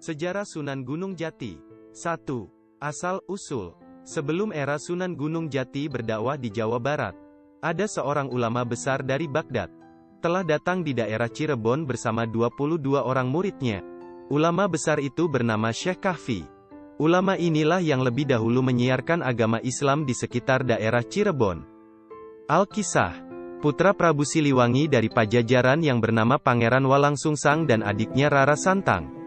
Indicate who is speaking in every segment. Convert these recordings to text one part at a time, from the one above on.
Speaker 1: Sejarah Sunan Gunung Jati. 1. Asal-usul. Sebelum era Sunan Gunung Jati berdakwah di Jawa Barat, ada seorang ulama besar dari Baghdad. Telah datang di daerah Cirebon bersama 22 orang muridnya. Ulama besar itu bernama Syekh Kahfi. Ulama inilah yang lebih dahulu menyiarkan agama Islam di sekitar daerah Cirebon. Al-Kisah. Putra Prabu Siliwangi dari Pajajaran yang bernama Pangeran Walangsungsang dan adiknya Rara Santang.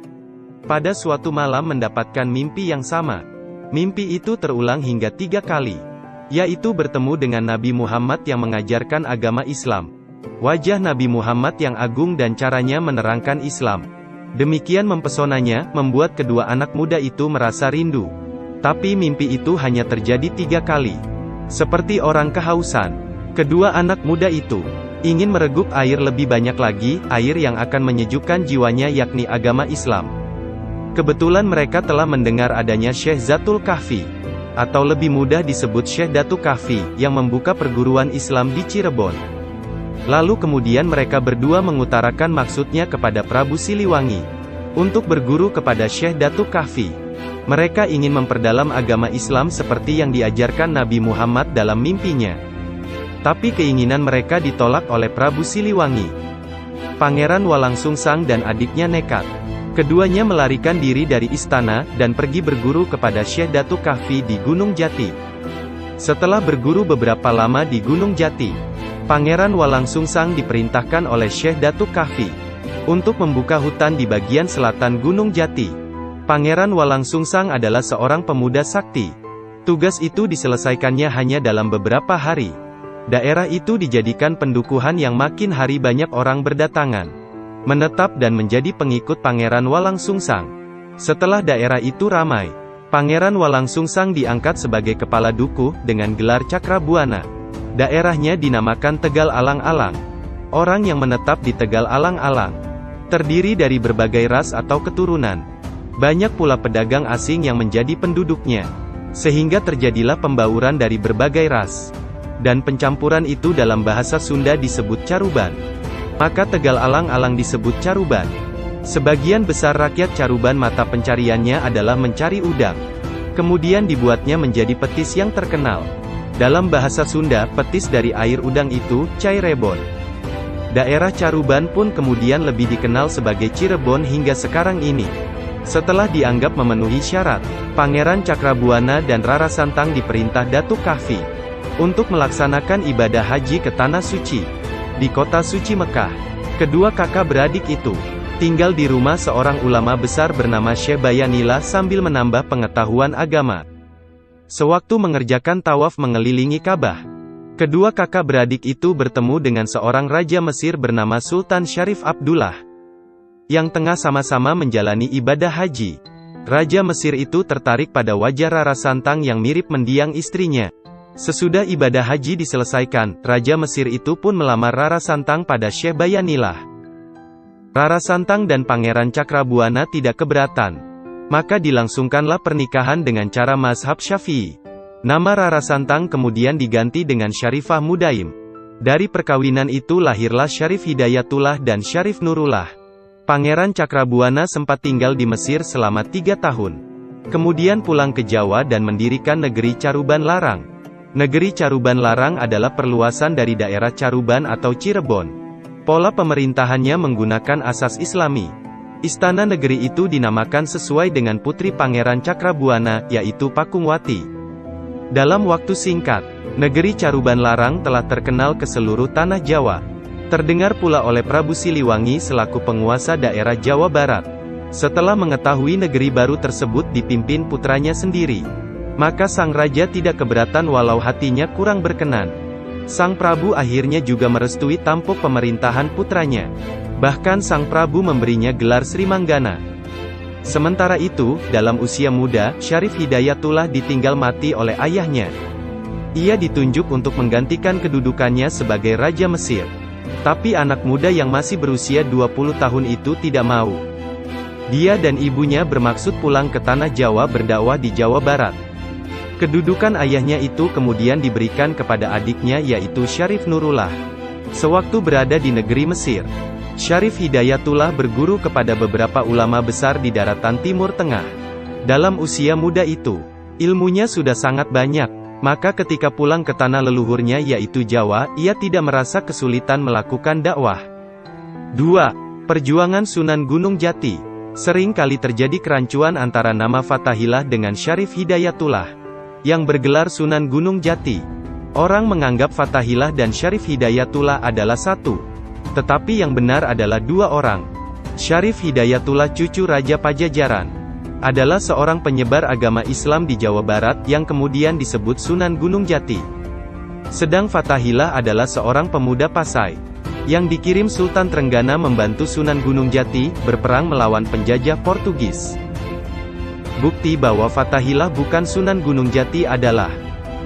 Speaker 1: Pada suatu malam mendapatkan mimpi yang sama. Mimpi itu terulang hingga 3 kali. Yaitu bertemu dengan Nabi Muhammad yang mengajarkan agama Islam. Wajah Nabi Muhammad yang agung dan caranya menerangkan Islam. Demikian mempesonanya, membuat kedua anak muda itu merasa rindu. Tapi mimpi itu hanya terjadi 3 kali. Seperti orang kehausan, kedua anak muda itu ingin meregup air lebih banyak lagi, air yang akan menyejukkan jiwanya yakni agama Islam. Kebetulan mereka telah mendengar adanya Syekh Zatul Kahfi, atau lebih mudah disebut Syekh Datu Kahfi, yang membuka perguruan Islam di Cirebon. Lalu kemudian mereka berdua mengutarakan maksudnya kepada Prabu Siliwangi, untuk berguru kepada Syekh Datu Kahfi. Mereka ingin memperdalam agama Islam seperti yang diajarkan Nabi Muhammad dalam mimpinya. Tapi keinginan mereka ditolak oleh Prabu Siliwangi. Pangeran Walangsungsang dan adiknya nekat. Keduanya melarikan diri dari istana, dan pergi berguru kepada Syekh Datu Kahfi di Gunung Jati. Setelah berguru beberapa lama di Gunung Jati, Pangeran Walangsungsang diperintahkan oleh Syekh Datu Kahfi untuk membuka hutan di bagian selatan Gunung Jati. Pangeran Walangsungsang adalah seorang pemuda sakti. Tugas itu diselesaikannya hanya dalam beberapa hari. Daerah itu dijadikan pendukuhan yang makin hari banyak orang berdatangan, menetap dan menjadi pengikut Pangeran Walangsungsang. Setelah daerah itu ramai, Pangeran Walangsungsang diangkat sebagai kepala dukuh dengan gelar Cakrabuana. Daerahnya dinamakan Tegal Alang-Alang. Orang yang menetap di Tegal Alang-Alang terdiri dari berbagai ras atau keturunan. Banyak pula pedagang asing yang menjadi penduduknya, sehingga terjadilah pembauran dari berbagai ras. Dan pencampuran itu dalam bahasa Sunda disebut caruban. Maka Tegal Alang-Alang disebut caruban. Sebagian besar rakyat caruban mata pencariannya adalah mencari udang. Kemudian dibuatnya menjadi petis yang terkenal. Dalam bahasa Sunda, petis dari air udang itu, cai rebon. Daerah Caruban pun kemudian lebih dikenal sebagai Cirebon hingga sekarang ini. Setelah dianggap memenuhi syarat, Pangeran Cakrabuana dan Rara Santang diperintah Datu Kahfi untuk melaksanakan ibadah haji ke Tanah Suci, di kota suci Mekah. Kedua kakak beradik itu tinggal di rumah seorang ulama besar bernama Syekh Bayanillah sambil menambah pengetahuan agama. Sewaktu mengerjakan tawaf mengelilingi Ka'bah, kedua kakak beradik itu bertemu dengan seorang raja Mesir bernama Sultan Syarif Abdullah, yang tengah sama-sama menjalani ibadah haji. Raja Mesir itu tertarik pada wajah Rara Santang yang mirip mendiang istrinya. Sesudah ibadah haji diselesaikan, Raja Mesir itu pun melamar Rara Santang pada Syekh Bayanillah. Rara Santang dan Pangeran Cakrabuana tidak keberatan. Maka dilangsungkanlah pernikahan dengan cara mazhab Syafi'i. Nama Rara Santang kemudian diganti dengan Syarifah Mudaim. Dari perkawinan itu lahirlah Syarif Hidayatullah dan Syarif Nurullah. Pangeran Cakrabuana sempat tinggal di Mesir selama 3 tahun. Kemudian pulang ke Jawa dan mendirikan negeri Caruban Larang. Negeri Caruban Larang adalah perluasan dari daerah Caruban atau Cirebon. Pola pemerintahannya menggunakan asas Islami. Istana negeri itu dinamakan sesuai dengan putri Pangeran Cakrabuana, yaitu Pakungwati. Dalam waktu singkat, negeri Caruban Larang telah terkenal ke seluruh tanah Jawa. Terdengar pula oleh Prabu Siliwangi selaku penguasa daerah Jawa Barat. Setelah mengetahui negeri baru tersebut dipimpin putranya sendiri, maka sang raja tidak keberatan walau hatinya kurang berkenan. Sang Prabu akhirnya juga merestui tampuk pemerintahan putranya. Bahkan sang Prabu memberinya gelar Sri Manggana. Sementara itu, dalam usia muda, Syarif Hidayatullah ditinggal mati oleh ayahnya. Ia ditunjuk untuk menggantikan kedudukannya sebagai Raja Mesir. Tapi anak muda yang masih berusia 20 tahun itu tidak mau. Dia dan ibunya bermaksud pulang ke tanah Jawa berdakwah di Jawa Barat. Kedudukan ayahnya itu kemudian diberikan kepada adiknya yaitu Syarif Nurullah. Sewaktu berada di negeri Mesir, Syarif Hidayatullah berguru kepada beberapa ulama besar di daratan Timur Tengah. Dalam usia muda itu, ilmunya sudah sangat banyak. Maka ketika pulang ke tanah leluhurnya yaitu Jawa, ia tidak merasa kesulitan melakukan dakwah. 2. Perjuangan Sunan Gunung Jati. Sering kali terjadi kerancuan antara nama Fathahillah dengan Syarif Hidayatullah, yang bergelar Sunan Gunung Jati. Orang menganggap Fathahillah dan Syarif Hidayatullah adalah satu. Tetapi yang benar adalah dua orang. Syarif Hidayatullah cucu Raja Pajajaran, adalah seorang penyebar agama Islam di Jawa Barat yang kemudian disebut Sunan Gunung Jati. Sedang Fathahillah adalah seorang pemuda Pasai, yang dikirim Sultan Trenggana membantu Sunan Gunung Jati, berperang melawan penjajah Portugis. Bukti bahwa Fathahillah bukan Sunan Gunung Jati adalah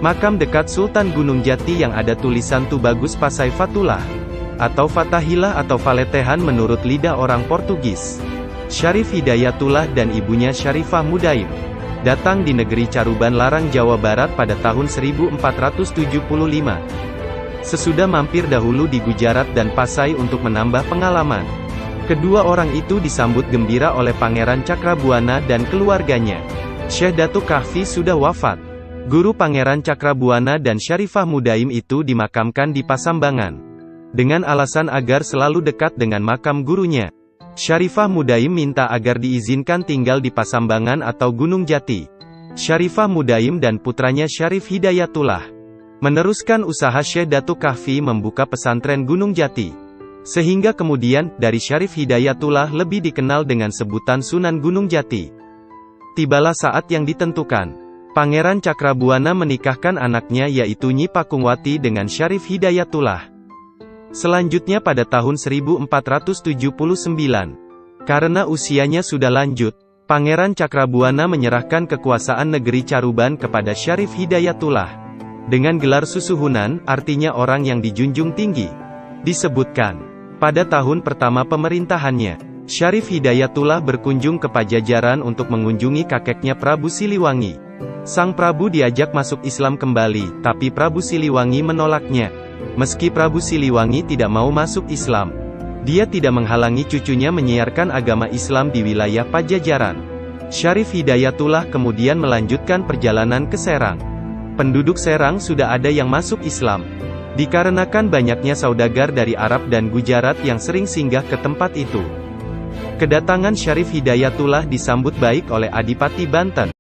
Speaker 1: makam dekat Sultan Gunung Jati yang ada tulisan Tubagus Pasai Fatullah, atau Fathahillah atau Faletehan menurut lidah orang Portugis. Syarif Hidayatullah dan ibunya Syarifah Mudaim, datang di negeri Caruban Larang Jawa Barat pada tahun 1475. Sesudah mampir dahulu di Gujarat dan Pasai untuk menambah pengalaman, kedua orang itu disambut gembira oleh Pangeran Cakrabuana dan keluarganya. Syekh Datuk Kahfi sudah wafat. Guru Pangeran Cakrabuana dan Syarifah Mudaim itu dimakamkan di Pasambangan, dengan alasan agar selalu dekat dengan makam gurunya. Syarifah Mudaim minta agar diizinkan tinggal di Pasambangan atau Gunung Jati. Syarifah Mudaim dan putranya Syarif Hidayatullah meneruskan usaha Syekh Datuk Kahfi membuka pesantren Gunung Jati, sehingga kemudian, dari Syarif Hidayatullah lebih dikenal dengan sebutan Sunan Gunung Jati. Tibalah saat yang ditentukan. Pangeran Cakrabuana menikahkan anaknya yaitu Nyi Pakungwati dengan Syarif Hidayatullah. Selanjutnya pada tahun 1479, karena usianya sudah lanjut, Pangeran Cakrabuana menyerahkan kekuasaan negeri Caruban kepada Syarif Hidayatullah, dengan gelar Susuhunan, artinya orang yang dijunjung tinggi. Disebutkan, pada tahun pertama pemerintahannya, Syarif Hidayatullah berkunjung ke Pajajaran untuk mengunjungi kakeknya Prabu Siliwangi. Sang Prabu diajak masuk Islam kembali, tapi Prabu Siliwangi menolaknya. Meski Prabu Siliwangi tidak mau masuk Islam, dia tidak menghalangi cucunya menyiarkan agama Islam di wilayah Pajajaran. Syarif Hidayatullah kemudian melanjutkan perjalanan ke Serang. Penduduk Serang sudah ada yang masuk Islam, dikarenakan banyaknya saudagar dari Arab dan Gujarat yang sering singgah ke tempat itu. Kedatangan Syarif Hidayatullah disambut baik oleh Adipati Banten,